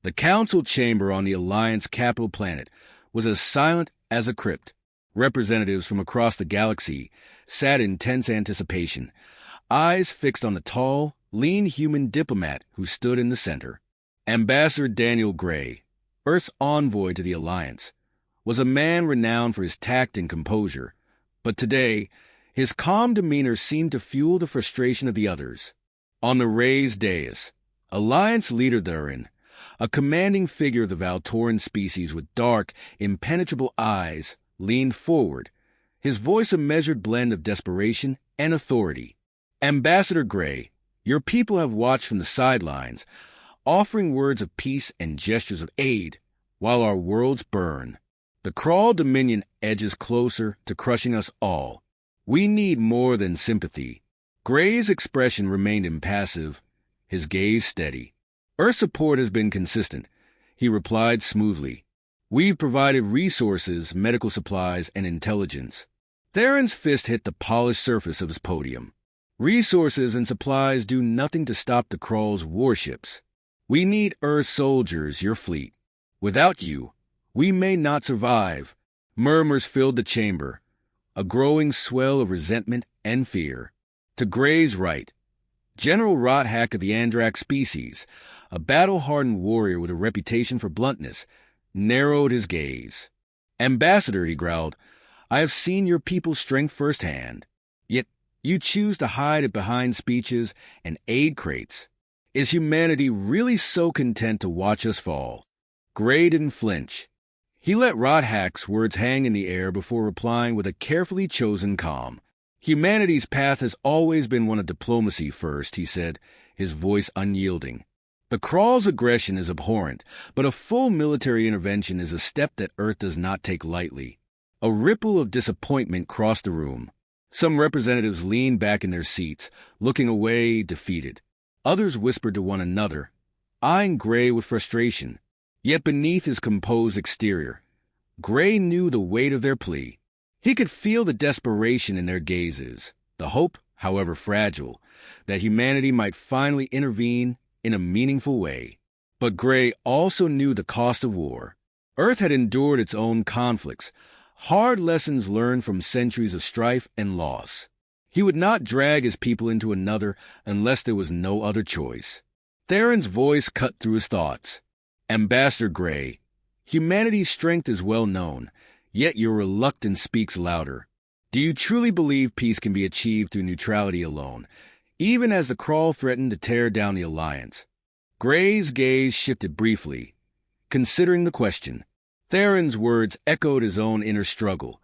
The council chamber on the Alliance capital planet was as silent as a crypt. Representatives from across the galaxy sat in tense anticipation, eyes fixed on the tall, lean human diplomat who stood in the center. Ambassador Daniel Gray, Earth's envoy to the Alliance, was a man renowned for his tact and composure, but today his calm demeanor seemed to fuel the frustration of the others. On the raised dais, Alliance leader therein, a commanding figure of the Valtoran species with dark, impenetrable eyes, leaned forward, his voice a measured blend of desperation and authority. Ambassador Gray, your people have watched from the sidelines, offering words of peace and gestures of aid, while our worlds burn. The Crawl Dominion edges closer to crushing us all. We need more than sympathy. Gray's expression remained impassive, his gaze steady. Earth support has been consistent, he replied smoothly. We've provided resources, medical supplies, and intelligence. Theron's fist hit the polished surface of his podium. Resources and supplies do nothing to stop the Crawl's warships. We need Earth soldiers, your fleet. Without you, we may not survive. Murmurs filled the chamber, a growing swell of resentment and fear. To Gray's right, General Rothhack of the Andrak species, a battle-hardened warrior with a reputation for bluntness, narrowed his gaze. Ambassador, he growled, I have seen your people's strength firsthand. Yet you choose to hide it behind speeches and aid crates. Is humanity really so content to watch us fall? Gray didn't flinch. He let Rothhack's words hang in the air before replying with a carefully chosen calm. Humanity's path has always been one of diplomacy first, he said, his voice unyielding. The Crawl's aggression is abhorrent, but a full military intervention is a step that Earth does not take lightly. A ripple of disappointment crossed the room. Some representatives leaned back in their seats, looking away, defeated. Others whispered to one another, eyeing Gray with frustration. Yet beneath his composed exterior, Gray knew the weight of their plea. He could feel the desperation in their gazes, the hope, however fragile, that humanity might finally intervene in a meaningful way. But Gray also knew the cost of war. Earth had endured its own conflicts, hard lessons learned from centuries of strife and loss. He would not drag his people into another unless there was no other choice. Theron's voice cut through his thoughts. Ambassador Gray, humanity's strength is well known, yet your reluctance speaks louder. Do you truly believe peace can be achieved through neutrality alone, even as the Crawl threatened to tear down the Alliance? Gray's gaze shifted briefly, considering the question. Theron's words echoed his own inner struggle.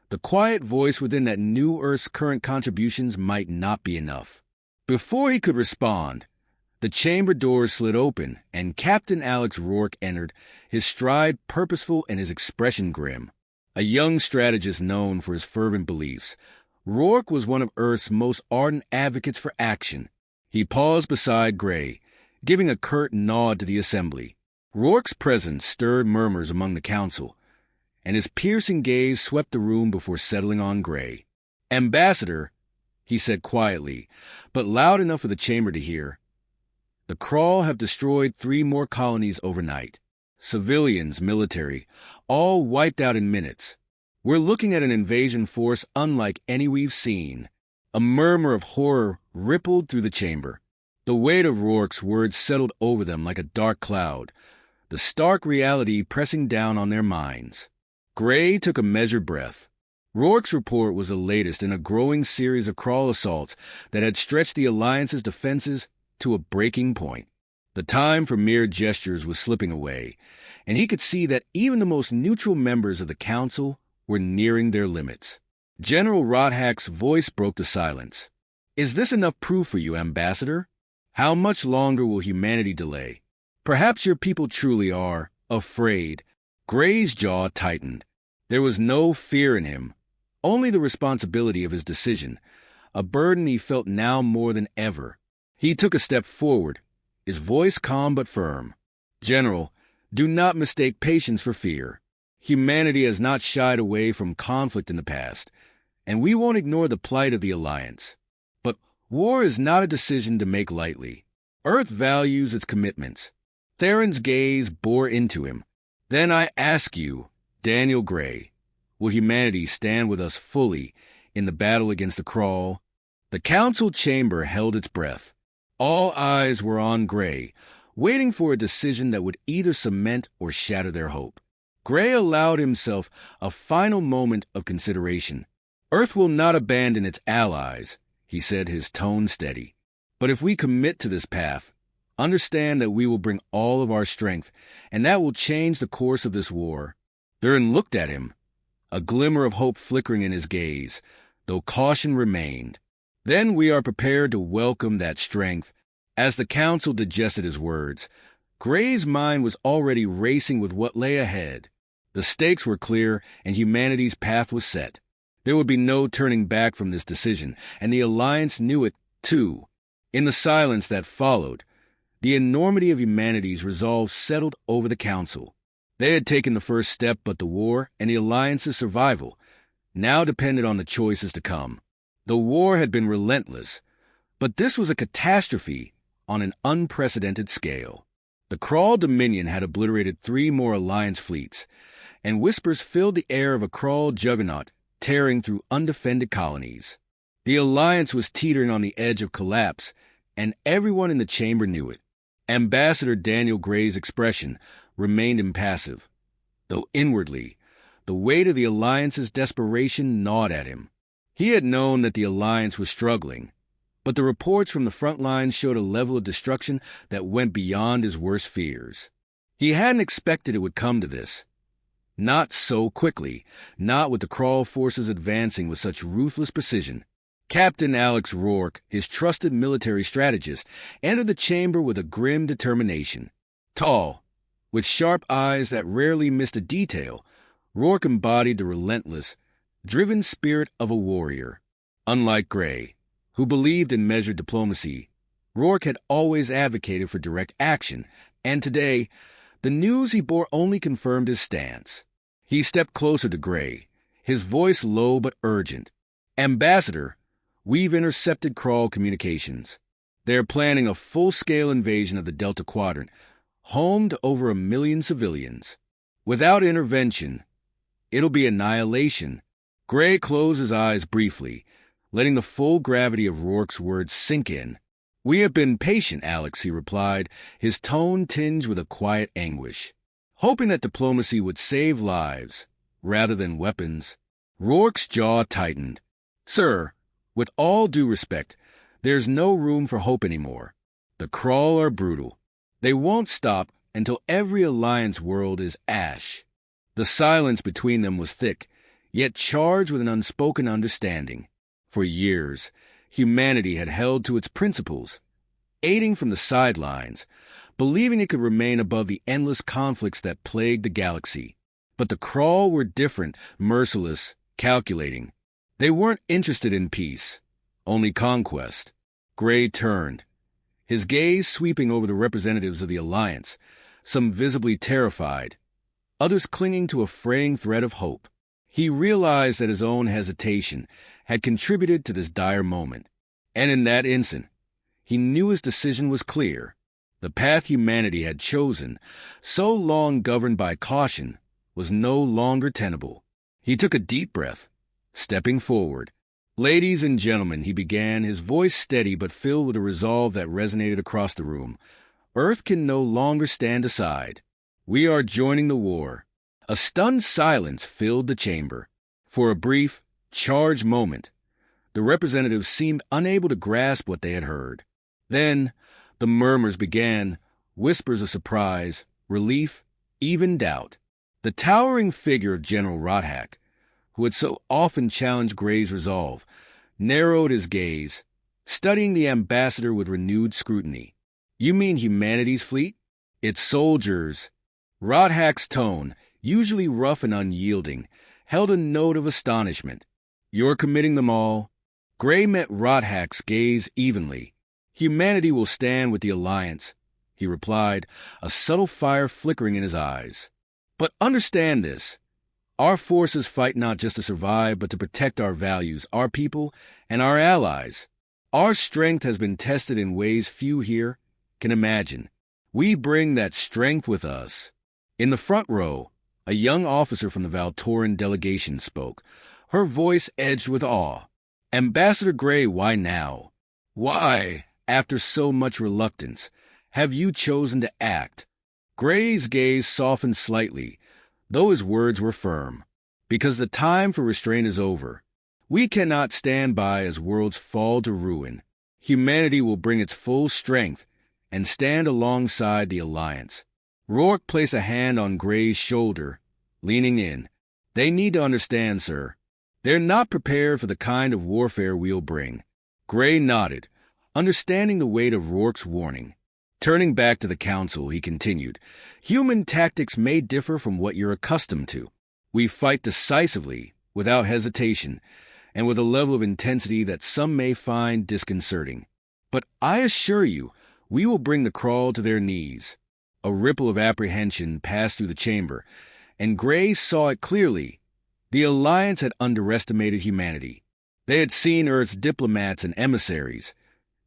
The quiet voice within that knew Earth's current contributions might not be enough. Before he could respond, the chamber doors slid open, and Captain Alex Rourke entered, his stride purposeful and his expression grim. A young strategist known for his fervent beliefs, Rourke was one of Earth's most ardent advocates for action. He paused beside Gray, giving a curt nod to the assembly. Rourke's presence stirred murmurs among the council, and his piercing gaze swept the room before settling on Gray. Ambassador, he said quietly, but loud enough for the chamber to hear, the Crawl have destroyed 3 more colonies overnight. Civilians, military, all wiped out in minutes. We're looking at an invasion force unlike any we've seen. A murmur of horror rippled through the chamber. The weight of Rourke's words settled over them like a dark cloud, the stark reality pressing down on their minds. Gray took a measured breath. Rourke's report was the latest in a growing series of Crawl assaults that had stretched the Alliance's defenses to a breaking point. The time for mere gestures was slipping away, and he could see that even the most neutral members of the Council were nearing their limits. General Rothhack's voice broke the silence. Is this enough proof for you, Ambassador? How much longer will humanity delay? Perhaps your people truly are afraid. Gray's jaw tightened. There was no fear in him, only the responsibility of his decision, a burden he felt now more than ever. He took a step forward, his voice calm but firm. General, do not mistake patience for fear. Humanity has not shied away from conflict in the past, and we won't ignore the plight of the Alliance. But war is not a decision to make lightly. Earth values its commitments. Theron's gaze bore into him. "Then I ask you, Daniel Gray, will humanity stand with us fully in the battle against the Crawl?" The council chamber held its breath. All eyes were on Gray, waiting for a decision that would either cement or shatter their hope. Gray allowed himself a final moment of consideration. "Earth will not abandon its allies," he said, his tone steady. "But if we commit to this path, understand that we will bring all of our strength, and that will change the course of this war." Theron looked at him, a glimmer of hope flickering in his gaze, though caution remained. "Then we are prepared to welcome that strength." As the council digested his words, Gray's mind was already racing with what lay ahead. The stakes were clear, and humanity's path was set. There would be no turning back from this decision, and the Alliance knew it, too. In the silence that followed, the enormity of humanity's resolve settled over the council. They had taken the first step, but the war and the Alliance's survival now depended on the choices to come. The war had been relentless, but this was a catastrophe on an unprecedented scale. The Crawl Dominion had obliterated 3 more Alliance fleets, and whispers filled the air of a Crawl juggernaut tearing through undefended colonies. The Alliance was teetering on the edge of collapse, and everyone in the chamber knew it. Ambassador Daniel Gray's expression remained impassive, though inwardly, the weight of the Alliance's desperation gnawed at him. He had known that the Alliance was struggling, but the reports from the front lines showed a level of destruction that went beyond his worst fears. He hadn't expected it would come to this. Not so quickly, not with the Crawl forces advancing with such ruthless precision. Captain Alex Rourke, his trusted military strategist, entered the chamber with a grim determination. Tall, with sharp eyes that rarely missed a detail, Rourke embodied the relentless, driven spirit of a warrior. Unlike Gray, who believed in measured diplomacy, Rourke had always advocated for direct action, and today, the news he bore only confirmed his stance. He stepped closer to Gray, his voice low but urgent. "Ambassador, we've intercepted Crawl communications. They're planning a full-scale invasion of the Delta Quadrant, home to over 1 million civilians. Without intervention, it'll be annihilation." Gray closed his eyes briefly, letting the full gravity of Rourke's words sink in. "We have been patient, Alex," he replied, his tone tinged with a quiet anguish, hoping that diplomacy would save lives rather than weapons. Rourke's jaw tightened. "Sir, with all due respect, there's no room for hope anymore. The Crawl are brutal. They won't stop until every Alliance world is ash." The silence between them was thick, yet charged with an unspoken understanding. For years, humanity had held to its principles, aiding from the sidelines, believing it could remain above the endless conflicts that plagued the galaxy. But the Crawl were different, merciless, calculating. They weren't interested in peace, only conquest. Gray turned, his gaze sweeping over the representatives of the Alliance, some visibly terrified, others clinging to a fraying thread of hope. He realized that his own hesitation had contributed to this dire moment, and in that instant, he knew his decision was clear. The path humanity had chosen, so long governed by caution, was no longer tenable. He took a deep breath, stepping forward. "Ladies and gentlemen," he began, his voice steady but filled with a resolve that resonated across the room. "Earth can no longer stand aside. We are joining the war." A stunned silence filled the chamber. For a brief, charged moment, the representatives seemed unable to grasp what they had heard. Then, the murmurs began, whispers of surprise, relief, even doubt. The towering figure of General Rodhack, who had so often challenged Gray's resolve, narrowed his gaze, studying the ambassador with renewed scrutiny. "You mean humanity's fleet? Its soldiers?" Rodhack's tone, usually rough and unyielding, held a note of astonishment. "You're committing them all?" Gray met Rodhack's gaze evenly. "Humanity will stand with the Alliance," he replied, a subtle fire flickering in his eyes. "But understand this. Our forces fight not just to survive, but to protect our values, our people, and our allies. Our strength has been tested in ways few here can imagine. We bring that strength with us. In the front row, a young officer from the Valtoran delegation spoke, her voice edged with awe. Ambassador Gray, why now? Why, after so much reluctance, have you chosen to act? Gray's gaze softened slightly, though his words were firm. Because the time for restraint is over. We cannot stand by as worlds fall to ruin. Humanity will bring its full strength and stand alongside the Alliance. Rourke placed a hand on Gray's shoulder, leaning in. They need to understand, sir. They're not prepared for the kind of warfare we'll bring. Gray nodded, understanding the weight of Rourke's warning. Turning back to the council, he continued, human tactics may differ from what you're accustomed to. We fight decisively, without hesitation, and with a level of intensity that some may find disconcerting. But I assure you, we will bring the Crawl to their knees. A ripple of apprehension passed through the chamber, and Gray saw it clearly. The Alliance had underestimated humanity. They had seen Earth's diplomats and emissaries,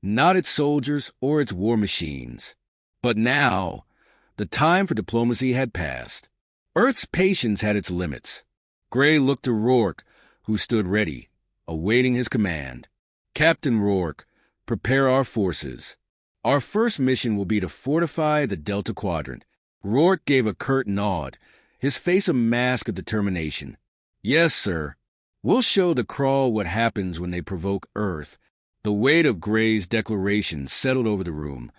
not its soldiers or its war machines. But now, the time for diplomacy had passed. Earth's patience had its limits. Gray looked to Rourke, who stood ready, awaiting his command. Captain Rourke, prepare our forces. Our first mission will be to fortify the Delta Quadrant. Rourke gave a curt nod, his face a mask of determination. Yes, sir. We'll show the Crawl what happens when they provoke Earth. The weight of Gray's declaration settled over the room,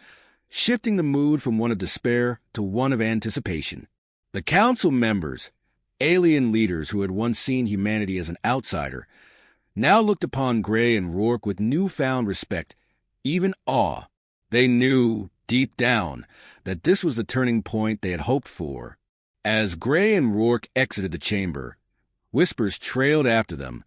shifting the mood from one of despair to one of anticipation. The council members, alien leaders who had once seen humanity as an outsider, now looked upon Gray and Rourke with newfound respect, even awe. They knew, deep down, that this was the turning point they had hoped for. As Gray and Rourke exited the chamber, whispers trailed after them,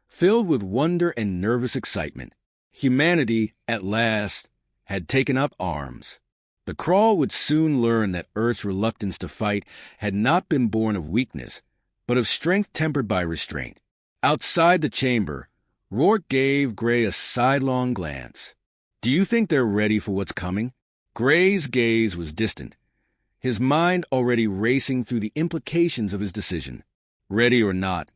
filled with wonder and nervous excitement. Humanity, at last, had taken up arms. The Crawl would soon learn that Earth's reluctance to fight had not been born of weakness, but of strength tempered by restraint. Outside the chamber, Rourke gave Gray a sidelong glance. Do you think they're ready for what's coming? Gray's gaze was distant, his mind already racing through the implications of his decision. Ready or not,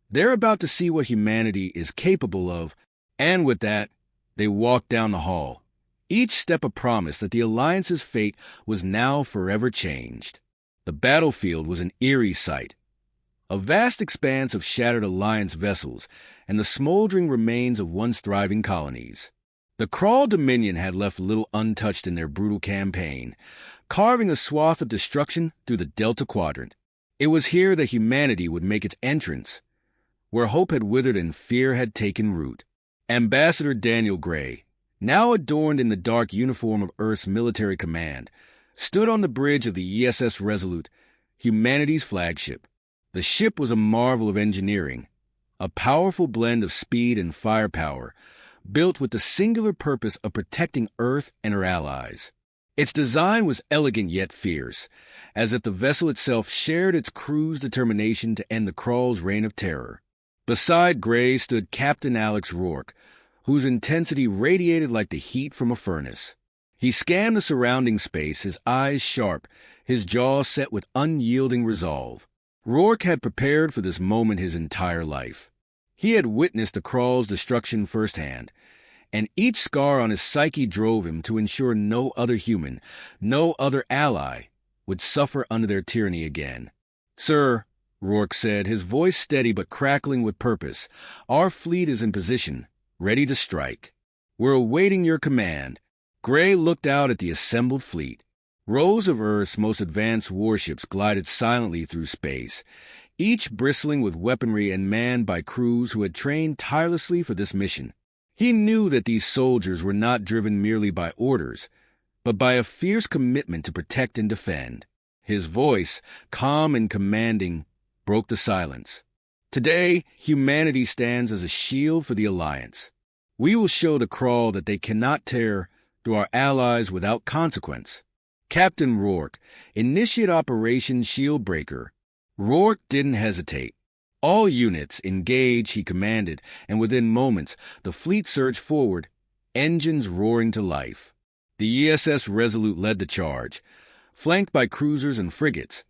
they're about to see what humanity is capable of, and with that, they walked down the hall. Each step a promise that the Alliance's fate was now forever changed. The battlefield was an eerie sight. A vast expanse of shattered Alliance vessels and the smoldering remains of once thriving colonies. The Crawl Dominion had left little untouched in their brutal campaign, carving a swath of destruction through the Delta Quadrant. It was here that humanity would make its entrance, where hope had withered and fear had taken root. Ambassador Daniel Gray, now adorned in the dark uniform of Earth's military command, stood on the bridge of the ESS Resolute, humanity's flagship. The ship was a marvel of engineering, a powerful blend of speed and firepower, built with the singular purpose of protecting Earth and her allies. Its design was elegant yet fierce, as if the vessel itself shared its crew's determination to end the Crawl's reign of terror. Beside Gray stood Captain Alex Rourke, whose intensity radiated like the heat from a furnace. He scanned the surrounding space, his eyes sharp, his jaw set with unyielding resolve. Rourke had prepared for this moment his entire life. He had witnessed the Crawl's destruction firsthand, and each scar on his psyche drove him to ensure no other human, no other ally, would suffer under their tyranny again. Sir, Rourke said, his voice steady but crackling with purpose, our fleet is in position, ready to strike. We're awaiting your command. Gray looked out at the assembled fleet. Rows of Earth's most advanced warships glided silently through space, each bristling with weaponry and manned by crews who had trained tirelessly for this mission. He knew that these soldiers were not driven merely by orders, but by a fierce commitment to protect and defend. His voice, calm and commanding, broke the silence. Today, humanity stands as a shield for the Alliance. We will show the Crawl that they cannot tear through our allies without consequence. Captain Rourke, initiate Operation Shieldbreaker. Rourke didn't hesitate. All units, engage, he commanded, and within moments, the fleet surged forward, engines roaring to life. The ESS Resolute led the charge, flanked by cruisers and frigates,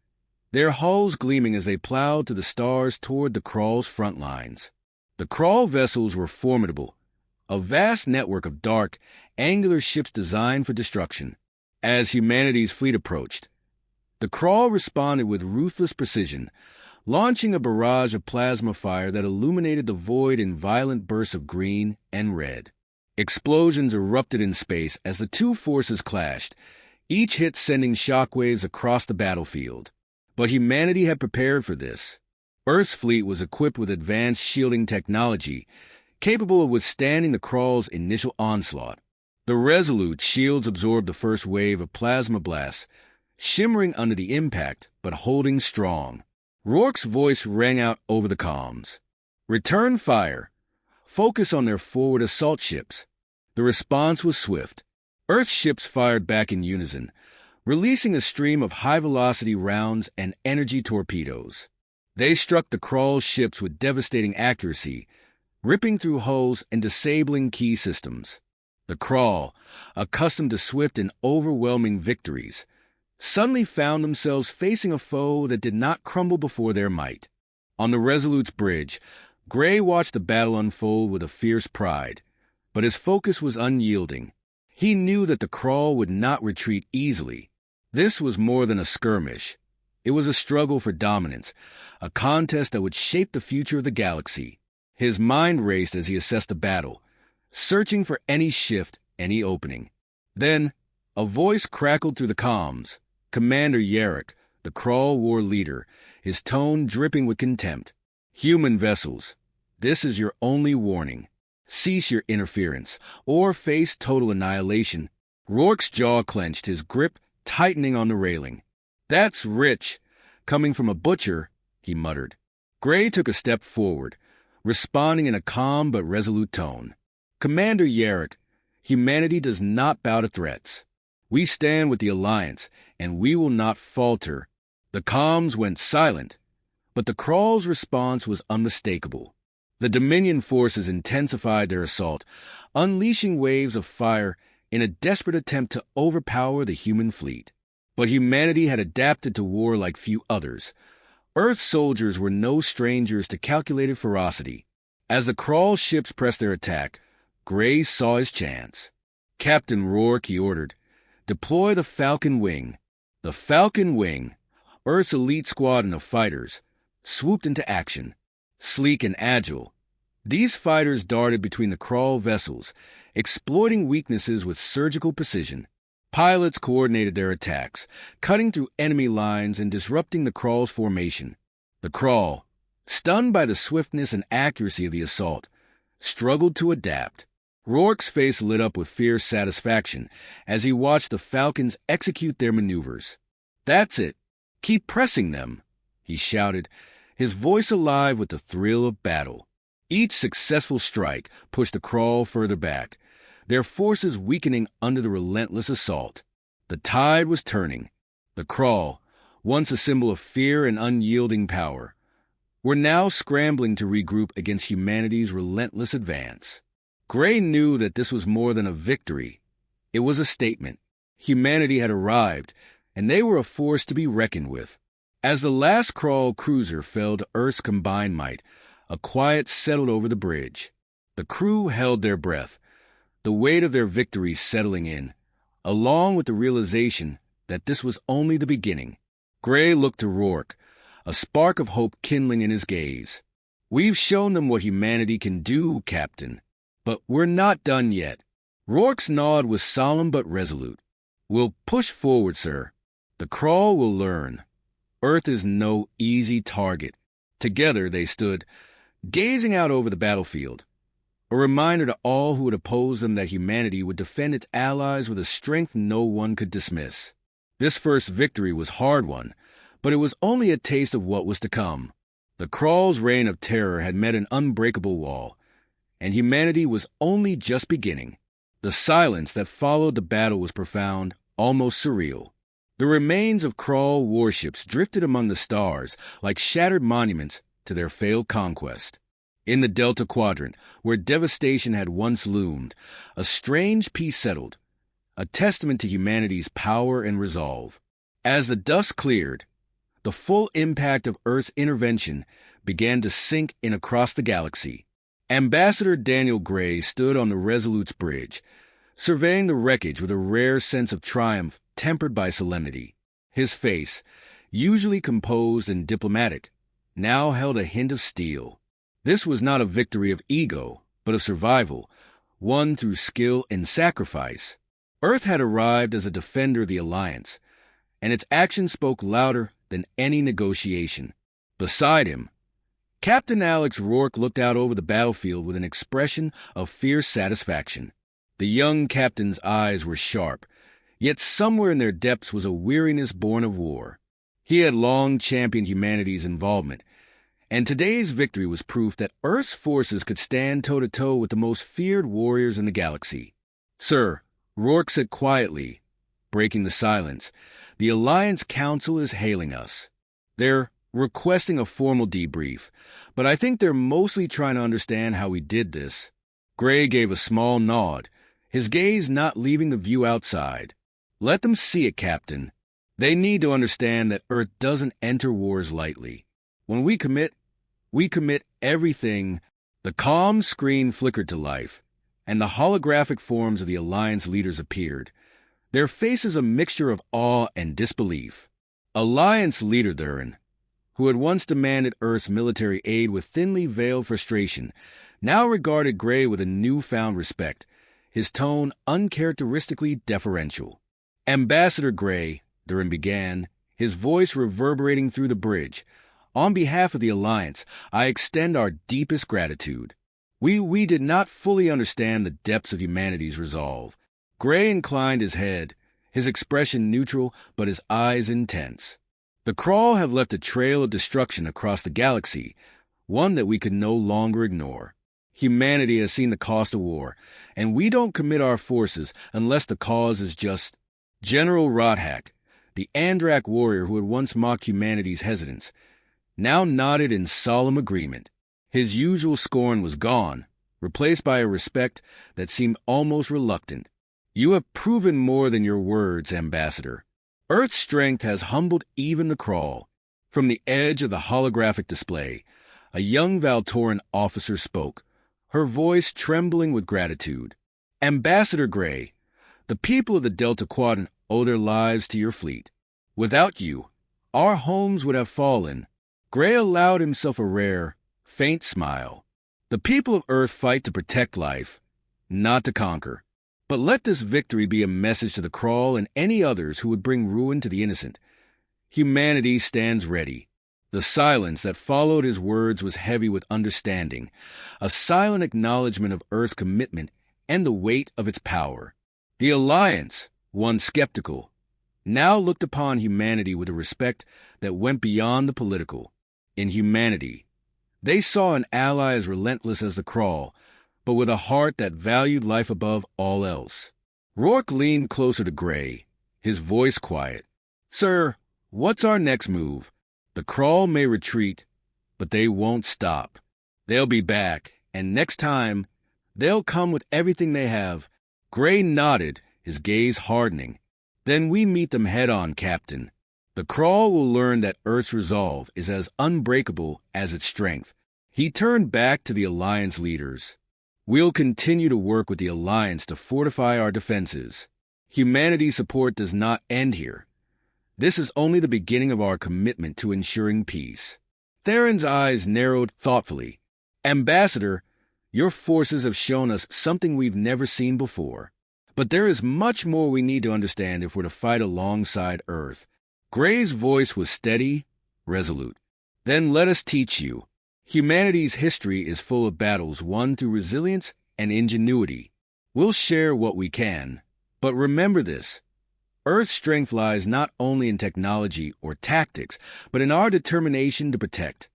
their hulls gleaming as they plowed to the stars toward the Krall's front lines. The Krall vessels were formidable, a vast network of dark, angular ships designed for destruction. As humanity's fleet approached, the Krall responded with ruthless precision, launching a barrage of plasma fire that illuminated the void in violent bursts of green and red. Explosions erupted in space as the two forces clashed, each hit sending shockwaves across the battlefield. But humanity had prepared for this. Earth's fleet was equipped with advanced shielding technology, capable of withstanding the Krall's initial onslaught. The Resolute shields absorbed the first wave of plasma blasts, shimmering under the impact, but holding strong. Rourke's voice rang out over the comms. "Return fire. Focus on their forward assault ships." The response was swift. Earth's ships fired back in unison, releasing a stream of high-velocity rounds and energy torpedoes. They struck the Krall's ships with devastating accuracy, ripping through hulls and disabling key systems. The Krall, accustomed to swift and overwhelming victories, suddenly found themselves facing a foe that did not crumble before their might. On the Resolute's bridge, Gray watched the battle unfold with a fierce pride, but his focus was unyielding. He knew that the Krall would not retreat easily. This was more than a skirmish. It was a struggle for dominance, a contest that would shape the future of the galaxy. His mind raced as he assessed the battle, searching for any shift, any opening. Then, a voice crackled through the comms. Commander Yarrick, the Krall war leader, his tone dripping with contempt. "Human vessels, this is your only warning. Cease your interference, or face total annihilation." Rourke's jaw clenched, his grip tightening on the railing. "That's rich, coming from a butcher," he muttered. Gray took a step forward, responding in a calm but resolute tone. "Commander Yarrick, humanity does not bow to threats. We stand with the Alliance, and we will not falter." The comms went silent, but the Krall's response was unmistakable. The Dominion forces intensified their assault, unleashing waves of fire in a desperate attempt to overpower the human fleet. But humanity had adapted to war like few others. Earth's soldiers were no strangers to calculated ferocity. As the Krall ships pressed their attack, Gray saw his chance. "Captain Rourke," he ordered, "deploy the Falcon Wing." The Falcon Wing, Earth's elite squadron of fighters, swooped into action. Sleek and agile, these fighters darted between the Krall vessels, exploiting weaknesses with surgical precision. Pilots coordinated their attacks, cutting through enemy lines and disrupting the Krall's formation. The Krall, stunned by the swiftness and accuracy of the assault, struggled to adapt. Rourke's face lit up with fierce satisfaction as he watched the Falcons execute their maneuvers. "That's it. Keep pressing them," he shouted, his voice alive with the thrill of battle. Each successful strike pushed the Krall further back, their forces weakening under the relentless assault. The tide was turning. The Krall, once a symbol of fear and unyielding power, were now scrambling to regroup against humanity's relentless advance. Gray knew that this was more than a victory. It was a statement. Humanity had arrived, and they were a force to be reckoned with. As the last Krall cruiser fell to Earth's combined might, a quiet settled over the bridge. The crew held their breath, the weight of their victory settling in, along with the realization that this was only the beginning. Gray looked to Rourke, a spark of hope kindling in his gaze. "We've shown them what humanity can do, Captain. But we're not done yet." Rourke's nod was solemn but resolute. "We'll push forward, sir. The Krall will learn. Earth is no easy target." Together they stood, gazing out over the battlefield, a reminder to all who would oppose them that humanity would defend its allies with a strength no one could dismiss. This first victory was hard-won, but it was only a taste of what was to come. The Krall's reign of terror had met an unbreakable wall, and humanity was only just beginning. The silence that followed the battle was profound, almost surreal. The remains of Krall warships drifted among the stars like shattered monuments to their failed conquest. In the Delta Quadrant, where devastation had once loomed, a strange peace settled, a testament to humanity's power and resolve. As the dust cleared, the full impact of Earth's intervention began to sink in across the galaxy. Ambassador Daniel Gray stood on the Resolute's bridge, surveying the wreckage with a rare sense of triumph tempered by solemnity. His face, usually composed and diplomatic, now held a hint of steel. This was not a victory of ego, but of survival, won through skill and sacrifice. Earth had arrived as a defender of the Alliance, and its actions spoke louder than any negotiation. Beside him, Captain Alex Rourke looked out over the battlefield with an expression of fierce satisfaction. The young captain's eyes were sharp, yet somewhere in their depths was a weariness born of war. He had long championed humanity's involvement, and today's victory was proof that Earth's forces could stand toe-to-toe with the most feared warriors in the galaxy. "Sir," Rourke said quietly, breaking the silence, "the Alliance Council is hailing us. They're requesting a formal debrief, but I think they're mostly trying to understand how we did this." Gray gave a small nod, his gaze not leaving the view outside. "Let them see it, Captain. They need to understand that Earth doesn't enter wars lightly. When we commit everything." The calm screen flickered to life, and the holographic forms of the Alliance leaders appeared, their faces a mixture of awe and disbelief. Alliance leader Durin, who had once demanded Earth's military aid with thinly veiled frustration, now regarded Gray with a newfound respect, his tone uncharacteristically deferential. "Ambassador Gray," Durin began, his voice reverberating through the bridge, "on behalf of the Alliance, I extend our deepest gratitude. We did not fully understand the depths of humanity's resolve." Gray inclined his head, his expression neutral but his eyes intense. "The Crawl have left a trail of destruction across the galaxy, one that we could no longer ignore. Humanity has seen the cost of war, and we don't commit our forces unless the cause is just." General Rodhack, the Andrak warrior who had once mocked humanity's hesitance, now nodded in solemn agreement. His usual scorn was gone, replaced by a respect that seemed almost reluctant. "You have proven more than your words, Ambassador. Earth's strength has humbled even the Crawl." From the edge of the holographic display, a young Valtoran officer spoke, her voice trembling with gratitude. "Ambassador Gray, the people of the Delta Quadrant owe their lives to your fleet. Without you, our homes would have fallen." Gray allowed himself a rare, faint smile. "The people of Earth fight to protect life, not to conquer. But let this victory be a message to the Crawl and any others who would bring ruin to the innocent. Humanity stands ready." The silence that followed his words was heavy with understanding, a silent acknowledgement of Earth's commitment and the weight of its power. The Alliance, once skeptical, now looked upon humanity with a respect that went beyond the political. In humanity, they saw an ally as relentless as the Crawl, but with a heart that valued life above all else. Rourke leaned closer to Gray, his voice quiet. "Sir, what's our next move? The Crawl may retreat, but they won't stop. They'll be back, and next time, they'll come with everything they have." Gray nodded, his gaze hardening. "Then we meet them head-on, Captain. The Crawl will learn that Earth's resolve is as unbreakable as its strength." He turned back to the Alliance leaders. "We'll continue to work with the Alliance to fortify our defenses. Humanity's support does not end here. This is only the beginning of our commitment to ensuring peace." Theron's eyes narrowed thoughtfully. "Ambassador, your forces have shown us something we've never seen before. But there is much more we need to understand if we're to fight alongside Earth." Gray's voice was steady, resolute. "Then let us teach you. Humanity's history is full of battles won through resilience and ingenuity. We'll share what we can. But remember this. Earth's strength lies not only in technology or tactics, but in our determination to protect."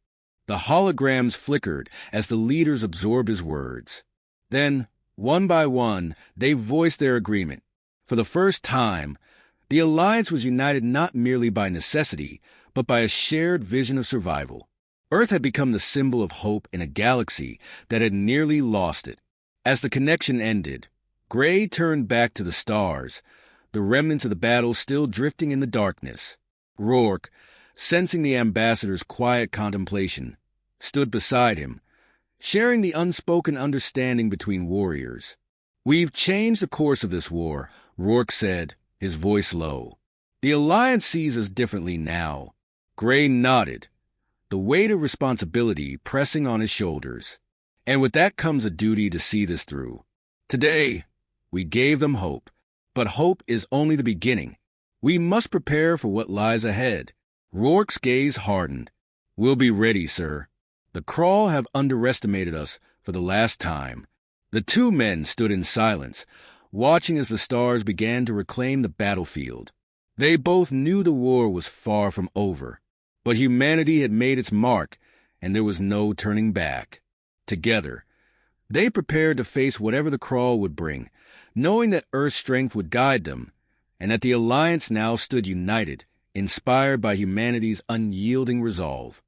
The holograms flickered as the leaders absorbed his words. Then, one by one, they voiced their agreement. For the first time, the Alliance was united not merely by necessity, but by a shared vision of survival. Earth had become the symbol of hope in a galaxy that had nearly lost it. As the connection ended, Gray turned back to the stars, the remnants of the battle still drifting in the darkness. Rourke, sensing the ambassador's quiet contemplation, stood beside him, sharing the unspoken understanding between warriors. "We've changed the course of this war," Rourke said, his voice low. "The Alliance sees us differently now." Gray nodded, the weight of responsibility pressing on his shoulders. "And with that comes a duty to see this through. Today, we gave them hope, but hope is only the beginning. We must prepare for what lies ahead." Rourke's gaze hardened. "We'll be ready, sir. The Krawl have underestimated us for the last time." The two men stood in silence, watching as the stars began to reclaim the battlefield. They both knew the war was far from over, but humanity had made its mark, and there was no turning back. Together, they prepared to face whatever the Krawl would bring, knowing that Earth's strength would guide them, and that the Alliance now stood united, inspired by humanity's unyielding resolve.